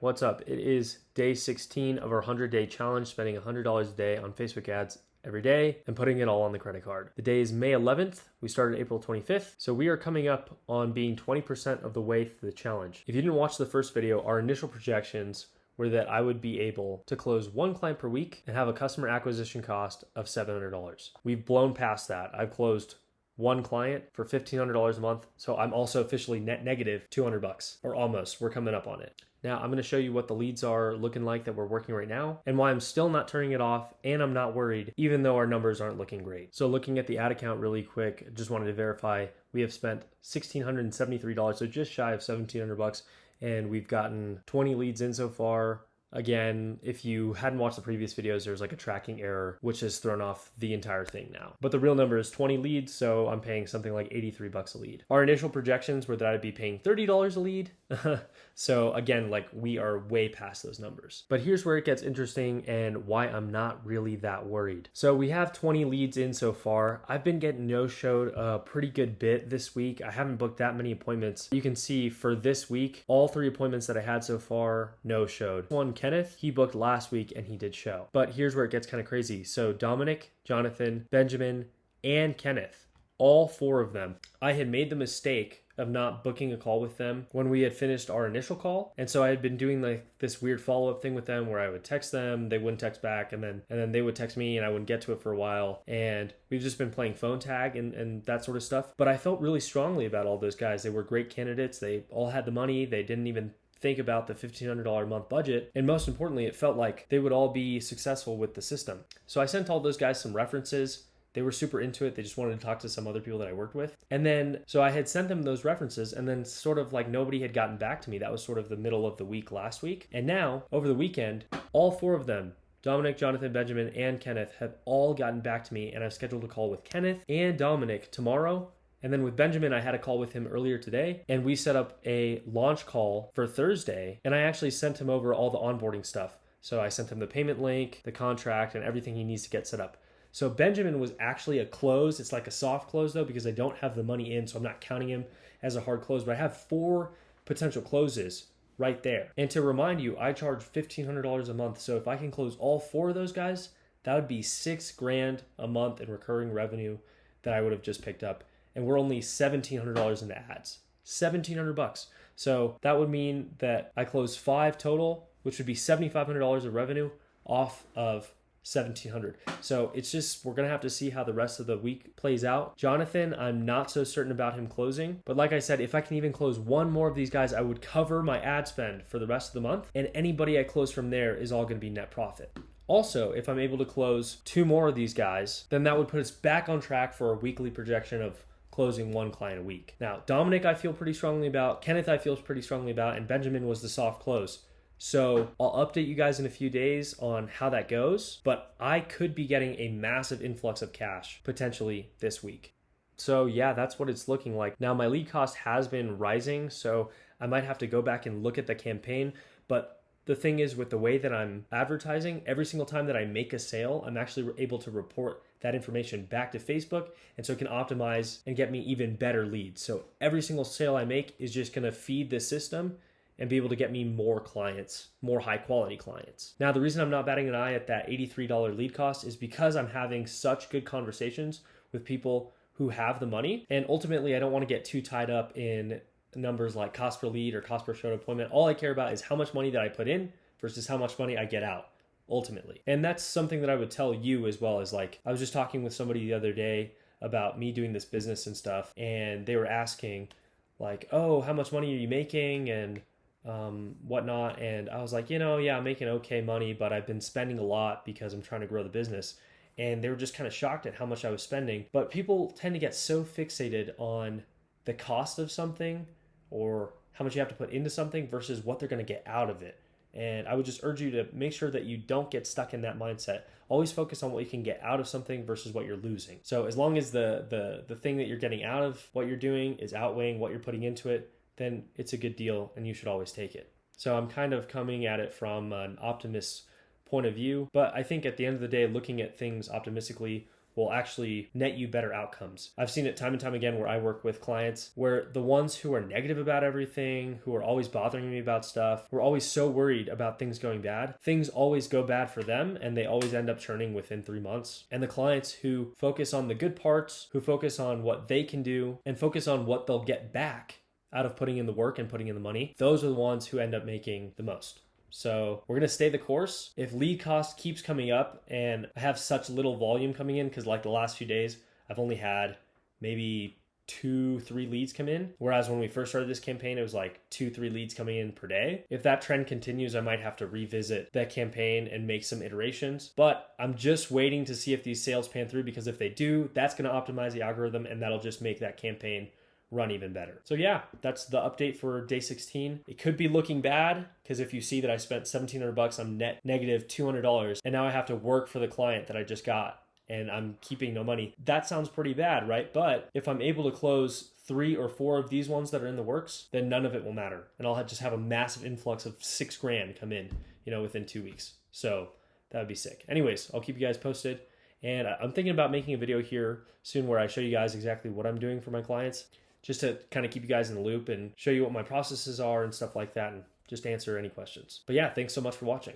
What's up? It is day 16 of our 100-day challenge, spending $100 a day on Facebook ads every day and putting it all on the credit card. The day is May 11th. We started April 25th. So we are coming up on being 20% of the way through the challenge. If you didn't watch the first video, our initial projections were that I would be able to close one client per week and have a customer acquisition cost of $700. We've blown past that. I've closed one client for $1,500 a month. So I'm also officially net negative $200, or almost. We're coming up on it. Now I'm going to show you what the leads are looking like that we're working right now and why I'm still not turning it off, and I'm not worried even though our numbers aren't looking great. So looking at the ad account really quick, just wanted to verify we have spent $1,673, so just shy of $1,700, and we've gotten 20 leads in so far. Again, if you hadn't watched the previous videos, there's like a tracking error, which has thrown off the entire thing now. But the real number is 20 leads, so I'm paying something like $83 a lead. Our initial projections were that I'd be paying $30 a lead. So again, like we are way past those numbers. But here's where it gets interesting and why I'm not really that worried. So we have 20 leads in so far. I've been getting no-showed a pretty good bit this week. I haven't booked that many appointments. You can see for this week, all 3 appointments that I had so far, no-showed. One, Kenneth, he booked last week and he did show. But here's where it gets kind of crazy. So Dominic, Jonathan, Benjamin, and Kenneth, all 4 of them, I had made the mistake of not booking a call with them when we had finished our initial call. And so I had been doing like this weird follow-up thing with them where I would text them, they wouldn't text back, and then they would text me and I wouldn't get to it for a while. And we've just been playing phone tag and that sort of stuff. But I felt really strongly about all those guys. They were great candidates. They all had the money. They didn't even think about the $1,500 a month budget. And most importantly, it felt like they would all be successful with the system. So I sent all those guys some references. They were super into it. They just wanted to talk to some other people that I worked with. And then, so I had sent them those references, and then sort of like nobody had gotten back to me. That was sort of the middle of the week last week. And now, over the weekend, all 4 of them, Dominic, Jonathan, Benjamin, and Kenneth, have all gotten back to me, and I've scheduled a call with Kenneth and Dominic tomorrow. And then with Benjamin, I had a call with him earlier today, and we set up a launch call for Thursday, and I actually sent him over all the onboarding stuff. So I sent him the payment link, the contract, and everything he needs to get set up. So Benjamin was actually a close. It's like a soft close though, because I don't have the money in, so I'm not counting him as a hard close, but I have 4 potential closes right there. And to remind you, I charge $1,500 a month. So if I can close all 4 of those guys, that would be $6,000 a month in recurring revenue that I would have just picked up. And we're only $1,700 into ads, $1,700. So that would mean that I close 5 total, which would be $7,500 of revenue off of $1,700. So it's just, we're going to have to see how the rest of the week plays out. Jonathan, I'm not so certain about him closing, but like I said, if I can even close 1 more of these guys, I would cover my ad spend for the rest of the month, and anybody I close from there is all going to be net profit. Also, if I'm able to close 2 more of these guys, then that would put us back on track for a weekly projection of closing 1 client a week. Now, Dominic I feel pretty strongly about, Kenneth I feel pretty strongly about, and Benjamin was the soft close. So I'll update you guys in a few days on how that goes, but I could be getting a massive influx of cash potentially this week. So yeah, that's what it's looking like. Now my lead cost has been rising, so I might have to go back and look at the campaign, but the thing is, with the way that I'm advertising, every single time that I make a sale, I'm actually able to report that information back to Facebook, and so it can optimize and get me even better leads. So every single sale I make is just gonna feed the system and be able to get me more clients, more high quality clients. Now, the reason I'm not batting an eye at that $83 lead cost is because I'm having such good conversations with people who have the money. And ultimately, I don't want to get too tied up in numbers like cost per lead or cost per showed appointment. All I care about is how much money that I put in versus how much money I get out ultimately. And that's something that I would tell you as well. As like, I was just talking with somebody the other day about me doing this business and stuff, and they were asking like, oh, how much money are you making? And whatnot. And I was like, yeah, I'm making okay money, but I've been spending a lot because I'm trying to grow the business. And they were just kind of shocked at how much I was spending. But people tend to get so fixated on the cost of something or how much you have to put into something versus what they're going to get out of it. And I would just urge you to make sure that you don't get stuck in that mindset. Always focus on what you can get out of something versus what you're losing. So as long as the thing that you're getting out of what you're doing is outweighing what you're putting into it, then it's a good deal and you should always take it. So I'm kind of coming at it from an optimist point of view, but I think at the end of the day, looking at things optimistically will actually net you better outcomes. I've seen it time and time again where I work with clients where the ones who are negative about everything, who are always bothering me about stuff, who are always so worried about things going bad, things always go bad for them and they always end up churning within 3 months. And the clients who focus on the good parts, who focus on what they can do and focus on what they'll get back out of putting in the work and putting in the money, those are the ones who end up making the most. So we're going to stay the course. If lead cost keeps coming up and I have such little volume coming in, because like the last few days, I've only had maybe 2-3 leads come in. Whereas when we first started this campaign, it was like 2-3 leads coming in per day. If that trend continues, I might have to revisit that campaign and make some iterations. But I'm just waiting to see if these sales pan through, because if they do, that's going to optimize the algorithm and that'll just make that campaign run even better. So yeah, that's the update for day 16. It could be looking bad, because if you see that I spent $1,700 on net negative $200 and now I have to work for the client that I just got and I'm keeping no money, that sounds pretty bad, right? But if I'm able to close 3 or 4 of these ones that are in the works, then none of it will matter. And I'll just have a massive influx of $6,000 come in, within 2 weeks. So that would be sick. Anyways, I'll keep you guys posted. And I'm thinking about making a video here soon where I show you guys exactly what I'm doing for my clients, just to kind of keep you guys in the loop and show you what my processes are and stuff like that, and just answer any questions. But yeah, thanks so much for watching.